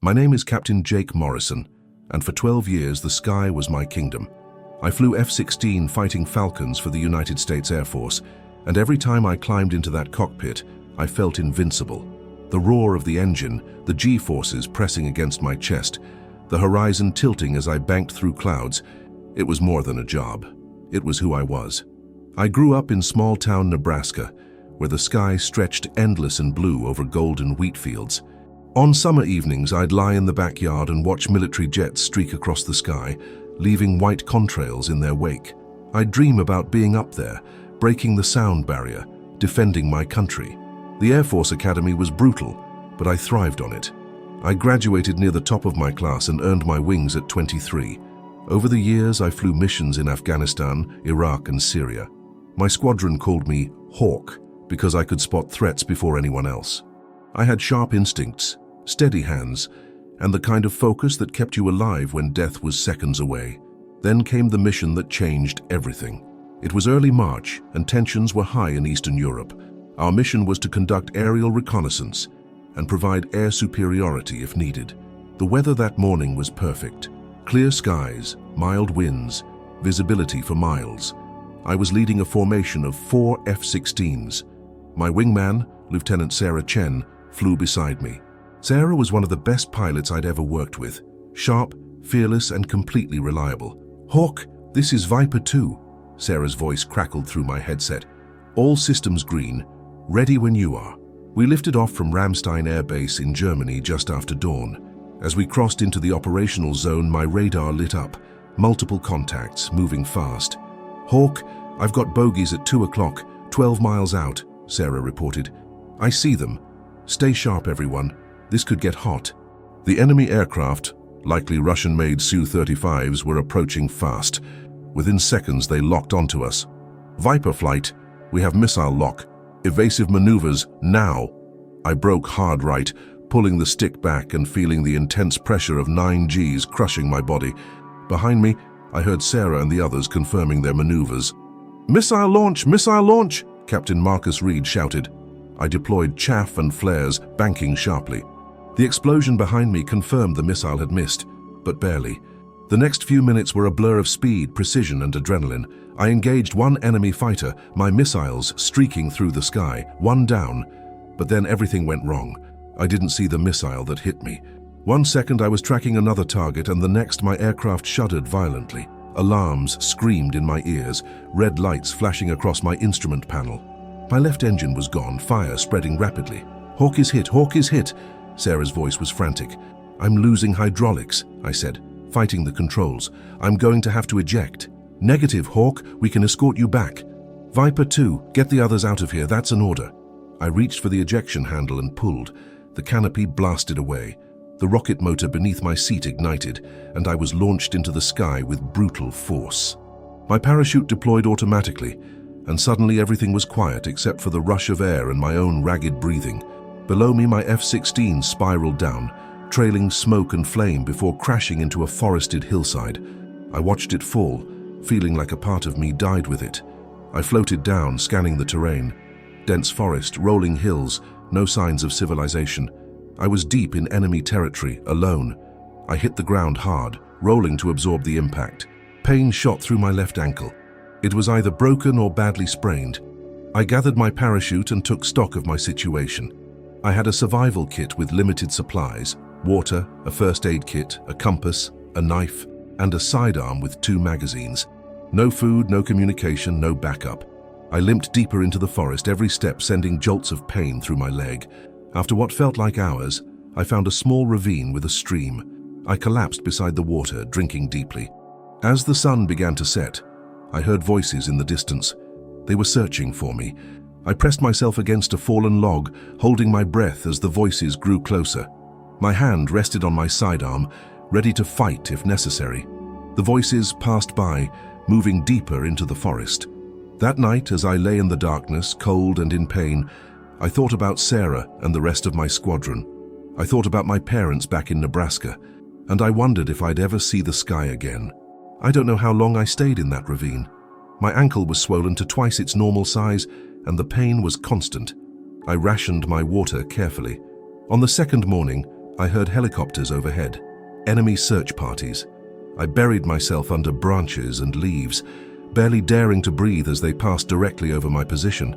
My name is Captain Jake Morrison, and for 12 years the sky was my kingdom. I flew F-16 fighting Falcons for the United States Air Force, and every time I climbed into that cockpit, I felt invincible. The roar of the engine, the G-forces pressing against my chest, the horizon tilting as I banked through clouds, it was more than a job. It was who I was. I grew up in small-town Nebraska, where the sky stretched endless and blue over golden wheat fields. On summer evenings, I'd lie in the backyard and watch military jets streak across the sky, leaving white contrails in their wake. I'd dream about being up there, breaking the sound barrier, defending my country. The Air Force Academy was brutal, but I thrived on it. I graduated near the top of my class and earned my wings at 23. Over the years, I flew missions in Afghanistan, Iraq, and Syria. My squadron called me Hawk because I could spot threats before anyone else. I had sharp instincts, steady hands, and the kind of focus that kept you alive when death was seconds away. Then came the mission that changed everything. It was early March, and tensions were high in Eastern Europe. Our mission was to conduct aerial reconnaissance and provide air superiority if needed. The weather that morning was perfect. Clear skies, mild winds, visibility for miles. I was leading a formation of 4 F-16s. My wingman, Lieutenant Sarah Chen, flew beside me. Sarah was one of the best pilots I'd ever worked with. Sharp, fearless, and completely reliable. "Hawk, this is Viper 2. Sarah's voice crackled through my headset. "All systems green. Ready when you are." We lifted off from Ramstein Air Base in Germany just after dawn. As we crossed into the operational zone, my radar lit up. Multiple contacts, moving fast. "Hawk, I've got bogies at 2 o'clock, 12 miles out," Sarah reported. "I see them. Stay sharp, everyone. This could get hot." The enemy aircraft, likely Russian-made Su-35s, were approaching fast. Within seconds, they locked onto us. "Viper flight, we have missile lock. Evasive maneuvers, now." I broke hard right, pulling the stick back and feeling the intense pressure of 9 Gs crushing my body. Behind me, I heard Sarah and the others confirming their maneuvers. Missile launch, Captain Marcus Reed shouted. I deployed chaff and flares, banking sharply. The explosion behind me confirmed the missile had missed, but barely. The next few minutes were a blur of speed, precision, and adrenaline. I engaged one enemy fighter, my missiles streaking through the sky, one down. But then everything went wrong. I didn't see the missile that hit me. 1 second I was tracking another target, and the next my aircraft shuddered violently. Alarms screamed in my ears, red lights flashing across my instrument panel. My left engine was gone, fire spreading rapidly. Hawk is hit. Sarah's voice was frantic. "I'm losing hydraulics," I said, fighting the controls. "I'm going to have to eject." "Negative, Hawk, we can escort you back." "Viper 2, get the others out of here, that's an order." I reached for the ejection handle and pulled. The canopy blasted away. The rocket motor beneath my seat ignited, and I was launched into the sky with brutal force. My parachute deployed automatically, and suddenly everything was quiet except for the rush of air and my own ragged breathing. Below me, my F-16 spiraled down, trailing smoke and flame before crashing into a forested hillside. I watched it fall, feeling like a part of me died with it. I floated down, scanning the terrain. Dense forest, rolling hills, no signs of civilization. I was deep in enemy territory, alone. I hit the ground hard, rolling to absorb the impact. Pain shot through my left ankle. It was either broken or badly sprained. I gathered my parachute and took stock of my situation. I had a survival kit with limited supplies, water, a first aid kit, a compass, a knife, and a sidearm with 2 magazines. No food, no communication, no backup. I limped deeper into the forest, every step sending jolts of pain through my leg. After what felt like hours, I found a small ravine with a stream. I collapsed beside the water, drinking deeply. As the sun began to set, I heard voices in the distance. They were searching for me. I pressed myself against a fallen log, holding my breath as the voices grew closer. My hand rested on my sidearm, ready to fight if necessary. The voices passed by, moving deeper into the forest. That night, as I lay in the darkness, cold and in pain, I thought about Sarah and the rest of my squadron. I thought about my parents back in Nebraska, and I wondered if I'd ever see the sky again. I don't know how long I stayed in that ravine. My ankle was swollen to twice its normal size, and the pain was constant. I rationed my water carefully. On the second morning, I heard helicopters overhead, enemy search parties. I buried myself under branches and leaves, barely daring to breathe as they passed directly over my position.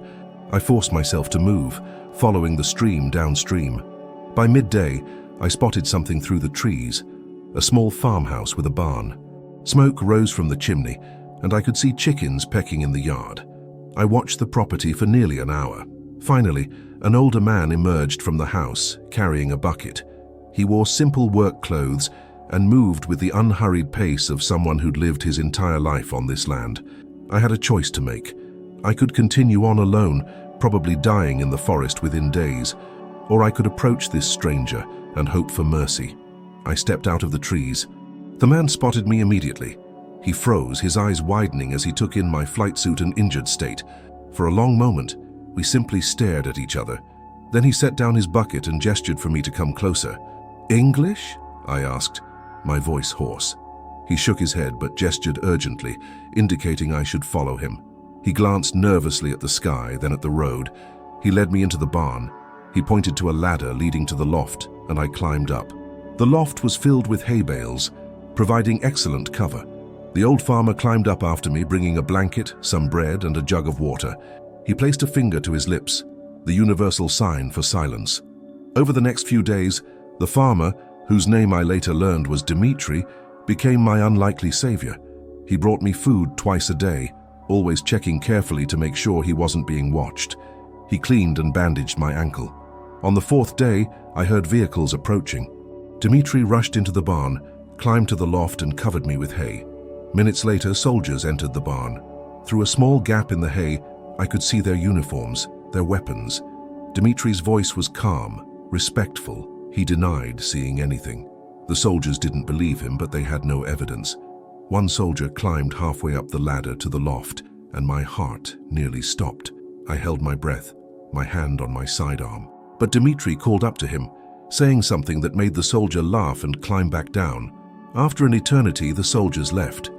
I forced myself to move, following the stream downstream. By midday, I spotted something through the trees, a small farmhouse with a barn. Smoke rose from the chimney, and I could see chickens pecking in the yard. I watched the property for nearly an hour. Finally, an older man emerged from the house, carrying a bucket. He wore simple work clothes and moved with the unhurried pace of someone who'd lived his entire life on this land. I had a choice to make. I could continue on alone, probably dying in the forest within days, or I could approach this stranger and hope for mercy. I stepped out of the trees. The man spotted me immediately. He froze, his eyes widening as he took in my flight suit and injured state. For a long moment, we simply stared at each other. Then he set down his bucket and gestured for me to come closer. "English?" I asked, my voice hoarse. He shook his head but gestured urgently, indicating I should follow him. He glanced nervously at the sky, then at the road. He led me into the barn. He pointed to a ladder leading to the loft, and I climbed up. The loft was filled with hay bales, providing excellent cover. The old farmer climbed up after me, bringing a blanket, some bread, and a jug of water. He placed a finger to his lips, the universal sign for silence. Over the next few days, the farmer, whose name I later learned was Dimitri, became my unlikely savior. He brought me food twice a day, always checking carefully to make sure he wasn't being watched. He cleaned and bandaged my ankle. On the fourth day, I heard vehicles approaching. Dimitri rushed into the barn, climbed to the loft and covered me with hay. Minutes later, soldiers entered the barn. Through a small gap in the hay, I could see their uniforms, their weapons. Dimitri's voice was calm, respectful. He denied seeing anything. The soldiers didn't believe him, but they had no evidence. One soldier climbed halfway up the ladder to the loft, and my heart nearly stopped. I held my breath, my hand on my sidearm. But Dimitri called up to him, saying something that made the soldier laugh and climb back down. After an eternity, the soldiers left.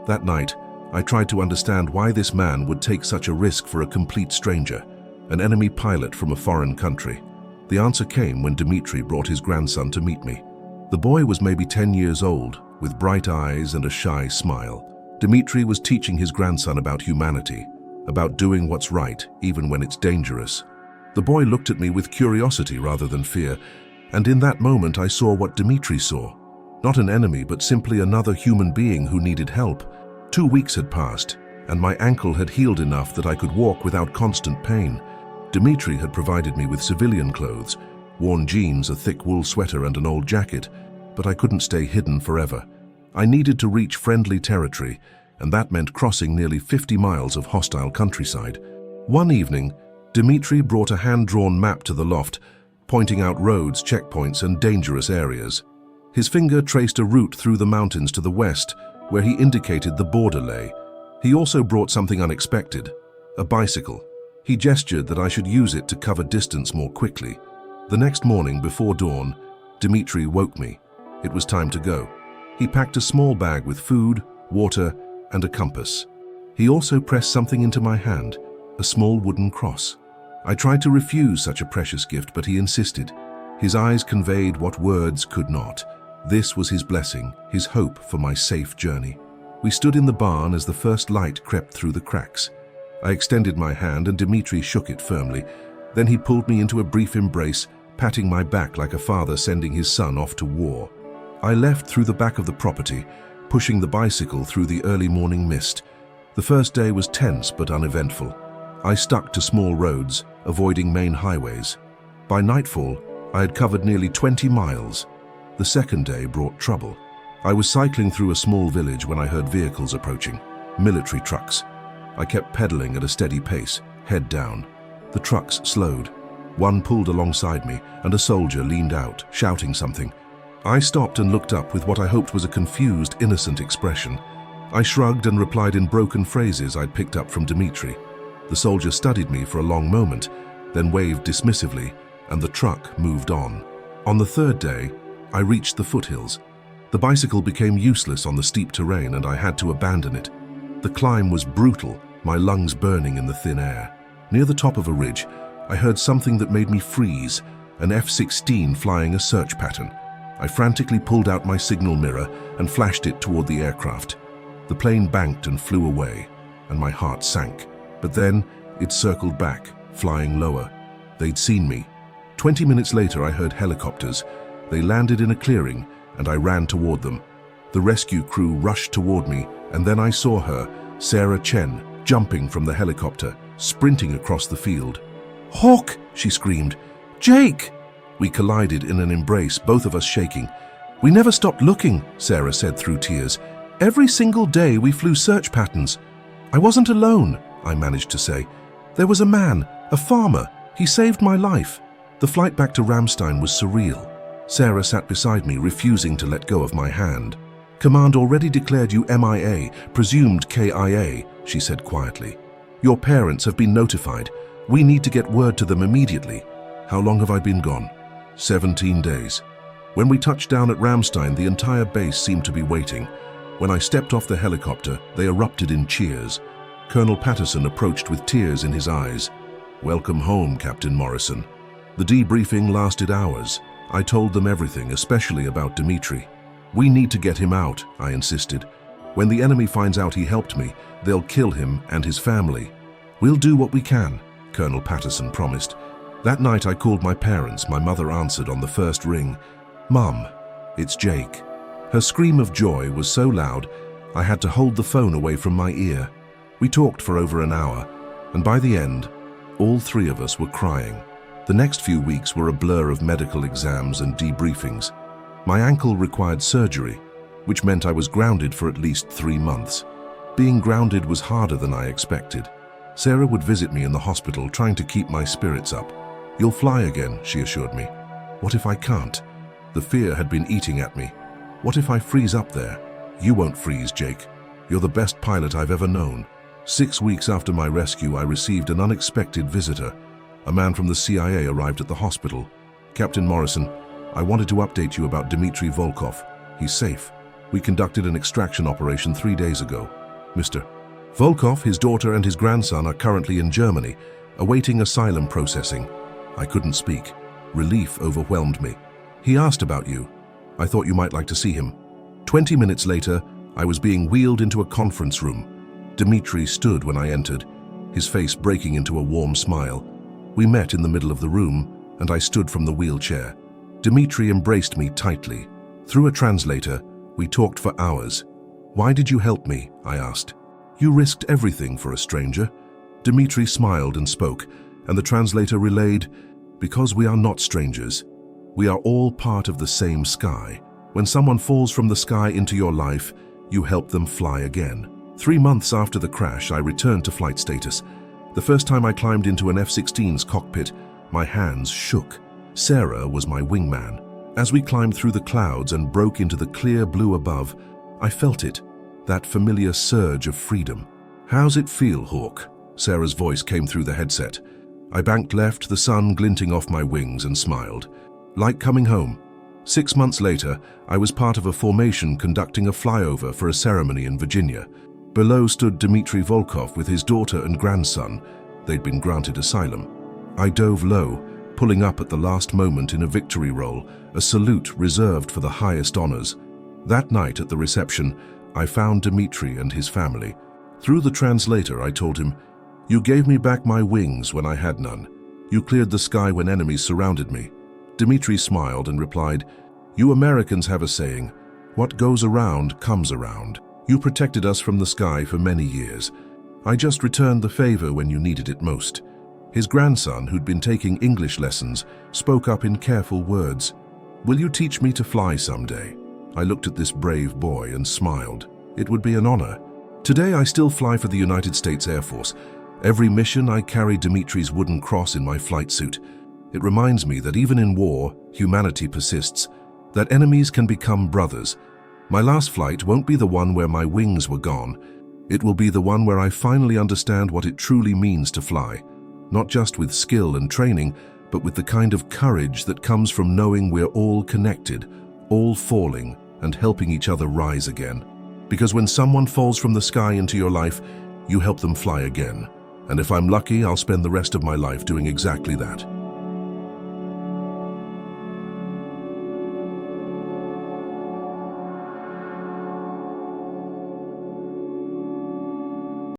That night, I tried to understand why this man would take such a risk for a complete stranger, an enemy pilot from a foreign country. The answer came when Dimitri brought his grandson to meet me. The boy was maybe 10 years old, with bright eyes and a shy smile. Dimitri was teaching his grandson about humanity, about doing what's right, even when it's dangerous. The boy looked at me with curiosity rather than fear, and in that moment I saw what Dimitri saw. Not an enemy, but simply another human being who needed help. 2 weeks had passed, and my ankle had healed enough that I could walk without constant pain. Dimitri had provided me with civilian clothes, worn jeans, a thick wool sweater, and an old jacket, but I couldn't stay hidden forever. I needed to reach friendly territory, and that meant crossing nearly 50 miles of hostile countryside. One evening, Dimitri brought a hand-drawn map to the loft, pointing out roads, checkpoints, and dangerous areas. His finger traced a route through the mountains to the west, where he indicated the border lay. He also brought something unexpected, a bicycle. He gestured that I should use it to cover distance more quickly. The next morning, before dawn, Dimitri woke me. It was time to go. He packed a small bag with food, water, and a compass. He also pressed something into my hand, a small wooden cross. I tried to refuse such a precious gift, but he insisted. His eyes conveyed what words could not. This was his blessing, his hope for my safe journey. We stood in the barn as the first light crept through the cracks. I extended my hand and Dimitri shook it firmly. Then he pulled me into a brief embrace, patting my back like a father sending his son off to war. I left through the back of the property, pushing the bicycle through the early morning mist. The first day was tense but uneventful. I stuck to small roads, avoiding main highways. By nightfall, I had covered nearly 20 miles. The second day brought trouble. I was cycling through a small village when I heard vehicles approaching, military trucks. I kept pedaling at a steady pace, head down. The trucks slowed. One pulled alongside me, and a soldier leaned out, shouting something. I stopped and looked up with what I hoped was a confused, innocent expression. I shrugged and replied in broken phrases I'd picked up from Dimitri. The soldier studied me for a long moment, then waved dismissively, and the truck moved on. On the third day, I reached the foothills. The bicycle became useless on the steep terrain, and I had to abandon it. The climb was brutal, my lungs burning in the thin air. Near the top of a ridge, I heard something that made me freeze, an F-16 flying a search pattern. I frantically pulled out my signal mirror and flashed it toward the aircraft. The plane banked and flew away, and my heart sank. But then it circled back, flying lower. They'd seen me. 20 minutes later, I heard helicopters. They landed in a clearing, and I ran toward them. The rescue crew rushed toward me, and then I saw her, Sarah Chen, jumping from the helicopter, sprinting across the field. "Hawk!" she screamed. "Jake!" We collided in an embrace, both of us shaking. "We never stopped looking," Sarah said through tears. "Every single day we flew search patterns." "I wasn't alone," I managed to say. "There was a man, a farmer. He saved my life." The flight back to Ramstein was surreal. Sarah sat beside me, refusing to let go of my hand. "Command already declared you MIA, presumed KIA, she said quietly. "Your parents have been notified. We need to get word to them immediately." "How long have I been gone?" 17 days. When we touched down at Ramstein, the entire base seemed to be waiting. When I stepped off the helicopter, they erupted in cheers. Colonel Patterson approached with tears in his eyes. "Welcome home, Captain Morrison." The debriefing lasted hours. I told them everything, especially about Dimitri. "We need to get him out," I insisted. "When the enemy finds out he helped me, they'll kill him and his family." "We'll do what we can," Colonel Patterson promised. That night I called my parents. My mother answered on the first ring. "Mum, it's Jake." Her scream of joy was so loud, I had to hold the phone away from my ear. We talked for over an hour, and by the end, all three of us were crying. The next few weeks were a blur of medical exams and debriefings. My ankle required surgery, which meant I was grounded for at least 3 months. Being grounded was harder than I expected. Sarah would visit me in the hospital, trying to keep my spirits up. "You'll fly again," she assured me. "What if I can't?" The fear had been eating at me. "What if I freeze up there?" "You won't freeze, Jake. You're the best pilot I've ever known." 6 weeks after my rescue, I received an unexpected visitor. A man from the CIA arrived at the hospital. "Captain Morrison, I wanted to update you about Dimitri Volkov. He's safe. We conducted an extraction operation 3 days ago. Mr. Volkov, his daughter and his grandson are currently in Germany, awaiting asylum processing." I couldn't speak. Relief overwhelmed me. "He asked about you. I thought you might like to see him." 20 minutes later, I was being wheeled into a conference room. Dimitri stood when I entered, his face breaking into a warm smile. We met in the middle of the room, and I stood from the wheelchair. Dimitri embraced me tightly. Through a translator, we talked for hours. "Why did you help me?" I asked. "You risked everything for a stranger." Dimitri smiled and spoke, and the translator relayed, "Because we are not strangers. We are all part of the same sky. When someone falls from the sky into your life, you help them fly again." 3 months after the crash, I returned to flight status. The first time I climbed into an F-16's cockpit, my hands shook. Sarah was my wingman. As we climbed through the clouds and broke into the clear blue above, I felt it, that familiar surge of freedom. "How's it feel, Hawk?" Sarah's voice came through the headset. I banked left, the sun glinting off my wings, and smiled. "Like coming home." 6 months later, I was part of a formation conducting a flyover for a ceremony in Virginia. Below stood Dimitri Volkov with his daughter and grandson. They'd been granted asylum. I dove low, pulling up at the last moment in a victory roll, a salute reserved for the highest honors. That night at the reception, I found Dimitri and his family. Through the translator, I told him, "You gave me back my wings when I had none. You cleared the sky when enemies surrounded me." Dimitri smiled and replied, "You Americans have a saying, 'What goes around comes around.' You protected us from the sky for many years. I just returned the favor when you needed it most." His grandson, who'd been taking English lessons, spoke up in careful words. "Will you teach me to fly someday?" I looked at this brave boy and smiled. It would be an honor. Today I still fly for the United States Air Force. Every mission I carry Dimitri's wooden cross in my flight suit. It reminds me that even in war, humanity persists, that enemies can become brothers. My last flight won't be the one where my wings were gone. It will be the one where I finally understand what it truly means to fly, not just with skill and training, but with the kind of courage that comes from knowing we're all connected, all falling and helping each other rise again. Because when someone falls from the sky into your life, you help them fly again. And if I'm lucky, I'll spend the rest of my life doing exactly that.